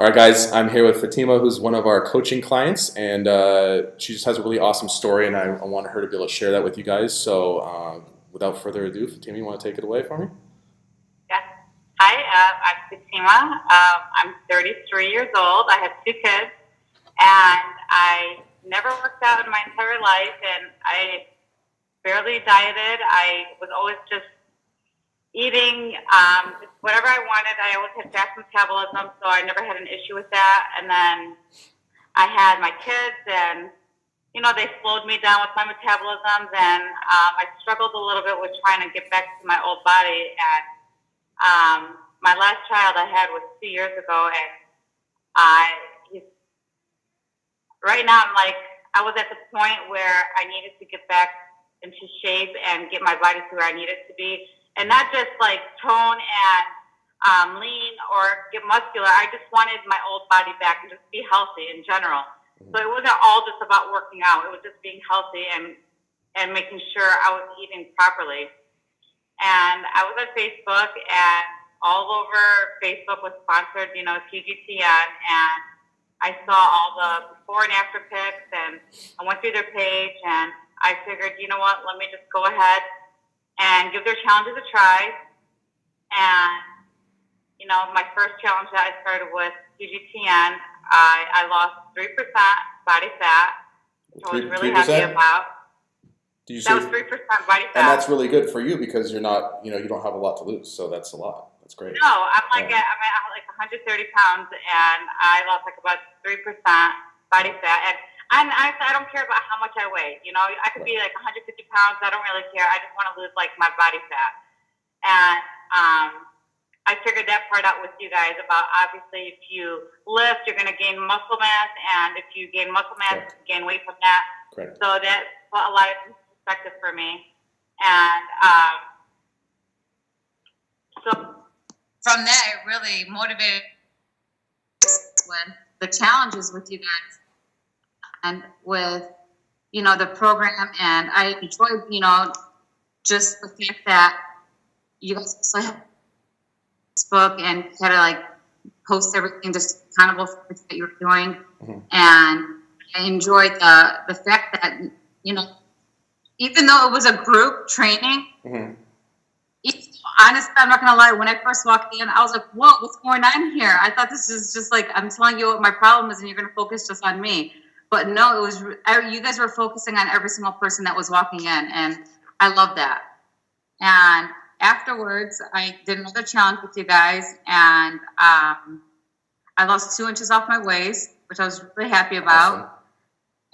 All right, guys, I'm here with Fatima, who's one of our coaching clients, and she just has a really awesome story, and I want her to be able to share that with you guys. So without further ado, Fatima, you want to take it away for me? Yes. Hi, I'm Fatima. I'm 33 years old. I have 2 kids, and I never worked out in my entire life, and I barely dieted. I was always just eating just whatever I wanted. I always had fast metabolism, so I never had an issue with that. And then I had my kids, and they slowed me down with my metabolism. And I struggled a little bit with trying to get back to my old body. And my last child I had was 2 years ago, and right now I was at the point where I needed to get back into shape and get my body to where I needed to be. And not just tone and lean or get muscular. I just wanted my old body back and just be healthy in general. So it wasn't all just about working out. It was just being healthy and making sure I was eating properly. And I was on Facebook, and all over Facebook was sponsored, TGTN, and I saw all the before and after pics, and I went through their page, and I figured, you know what, let me just go ahead and give their challenges a try. And, my first challenge that I started with TGTN, I lost 3% body fat, which I was really 3%? happy about. Did you That was say, 3% body fat. and that's really good for you because you're not, you don't have a lot to lose, so that's a lot. That's great. No, I'm at 130 pounds, and I lost about 3% body fat. And honestly, I don't care about how much I weigh. I could be 150 pounds. I don't really care. I just want to lose my body fat. And I figured that part out with you guys about obviously if you lift, you're going to gain muscle mass, and if you gain muscle mass, Correct. you gain weight from that. Correct. So that put a lot of perspective for me. And so from that, it really motivated with the challenges with you guys and with, the program. And I enjoyed, just the fact that you guys also have Facebook and had to post everything just accountable for things that you were doing. Mm-hmm. And I enjoyed the fact that, even though it was a group training, Mm-hmm. honestly, I'm not going to lie, when I first walked in, I was like, whoa, what's going on here? I thought this is just I'm telling you what my problem is and you're going to focus just on me. But no, it was, you guys were focusing on every single person that was walking in, and I love that. And afterwards, I did another challenge with you guys, and I lost 2 inches off my waist, which I was really happy about.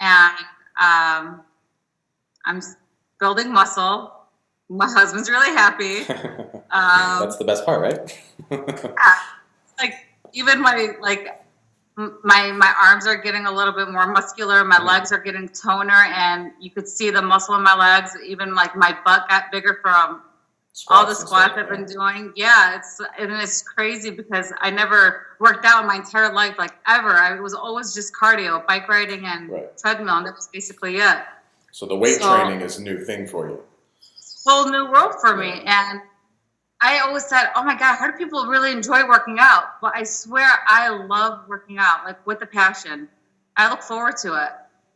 Awesome. And I'm building muscle. My husband's really happy. That's the best part, right? Yeah. Even my arms are getting a little bit more muscular. My legs are getting toner, and you could see the muscle in my legs. Even my butt got bigger from all the squats I've been doing. Yeah, it's crazy because I never worked out my entire life ever. I was always just cardio, bike riding, and treadmill, and that was basically it. So the weight training is a new thing for you. Whole new world for me. And I always said, oh my God, how do people really enjoy working out? But I swear I love working out, with a passion. I look forward to it.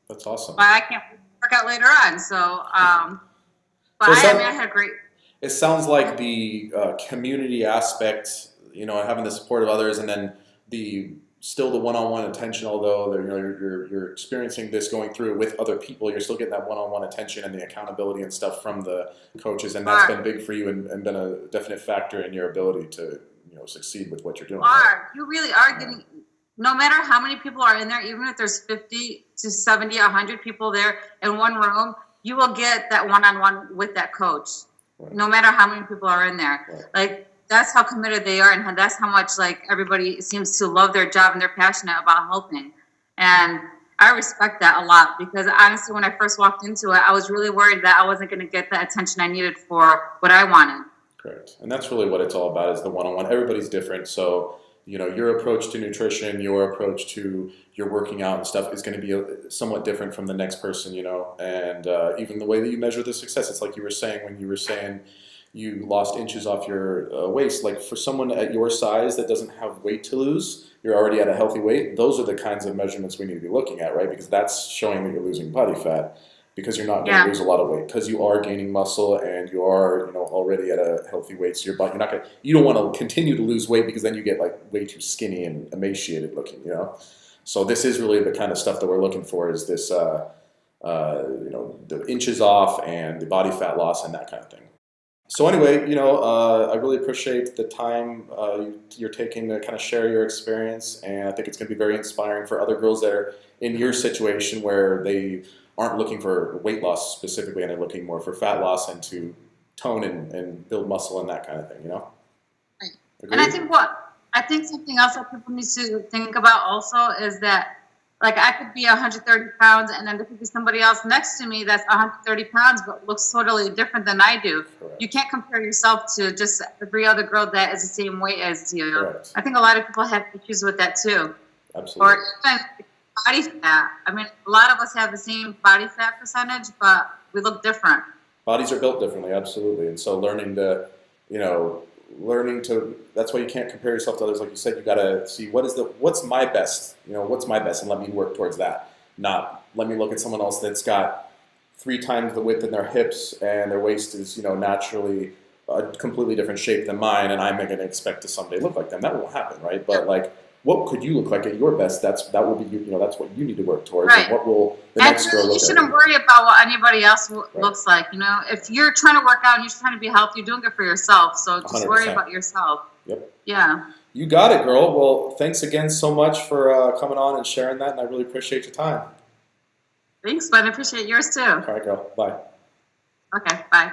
That's awesome. But I can't work out later on. So, but I had a great... It sounds like the community aspect, having the support of others, and then still the one-on-one attention, although you're experiencing this going through with other people, you're still getting that one-on-one attention and the accountability and stuff from the coaches, and that's been big for you and been a definite factor in your ability to succeed with what you're doing. You really are getting, no matter how many people are in there, even if there's 50 to 70, 100 people there in one room, you will get that one-on-one with that coach, no matter how many people are in there. That's how committed they are, and that's how much everybody seems to love their job and they're passionate about helping. And I respect that a lot because honestly, when I first walked into it, I was really worried that I wasn't going to get the attention I needed for what I wanted. Correct. And that's really what it's all about, is the one-on-one. Everybody's different. So, your approach to nutrition, your approach to your working out and stuff is going to be somewhat different from the next person, and even the way that you measure the success. It's like you were saying when you were saying you lost inches off your waist. Like for someone at your size that doesn't have weight to lose, you're already at a healthy weight. Those are the kinds of measurements we need to be looking at, right? Because that's showing that you're losing body fat because you're not going to Yeah. lose a lot of weight because you are gaining muscle and you are, already at a healthy weight. So you're not going to, you don't want to continue to lose weight because then you get like way too skinny and emaciated looking. So this is really the kind of stuff that we're looking for is this, the inches off and the body fat loss and that kind of thing. So anyway, I really appreciate the time you're taking to kind of share your experience, and I think it's going to be very inspiring for other girls that are in your situation where they aren't looking for weight loss specifically, and they're looking more for fat loss and to tone and build muscle and that kind of thing. Right. Agreed? And I think something else that people need to think about also is that, like, I could be 130 pounds, and then there could be somebody else next to me that's 130 pounds, but looks totally different than I do. Correct. You can't compare yourself to just every other girl that is the same weight as you. Correct. I think a lot of people have issues with that too. Absolutely. Or even body fat. I mean, a lot of us have the same body fat percentage, but we look different. Bodies are built differently, absolutely, and so learning to, that's why you can't compare yourself to others. Like you said, you got to see what's my best, and let me work towards that. Not let me look at someone else that's got 3 times the width in their hips and their waist is, naturally a completely different shape than mine, and I'm going to expect to someday look like them. That won't happen, right? But like, what could you look like at your best? That will be that's what you need to work towards. Right. And what will the And next girl you look shouldn't at? worry about what anybody else Right. looks like. If you're trying to work out and you're trying to be healthy, you're doing it for yourself. So just worry 100%. about yourself. Yep. Yeah. You got it, girl. Well, thanks again so much for coming on and sharing that, and I really appreciate your time. Thanks, but I appreciate yours too. All right, girl. Bye. Okay, bye.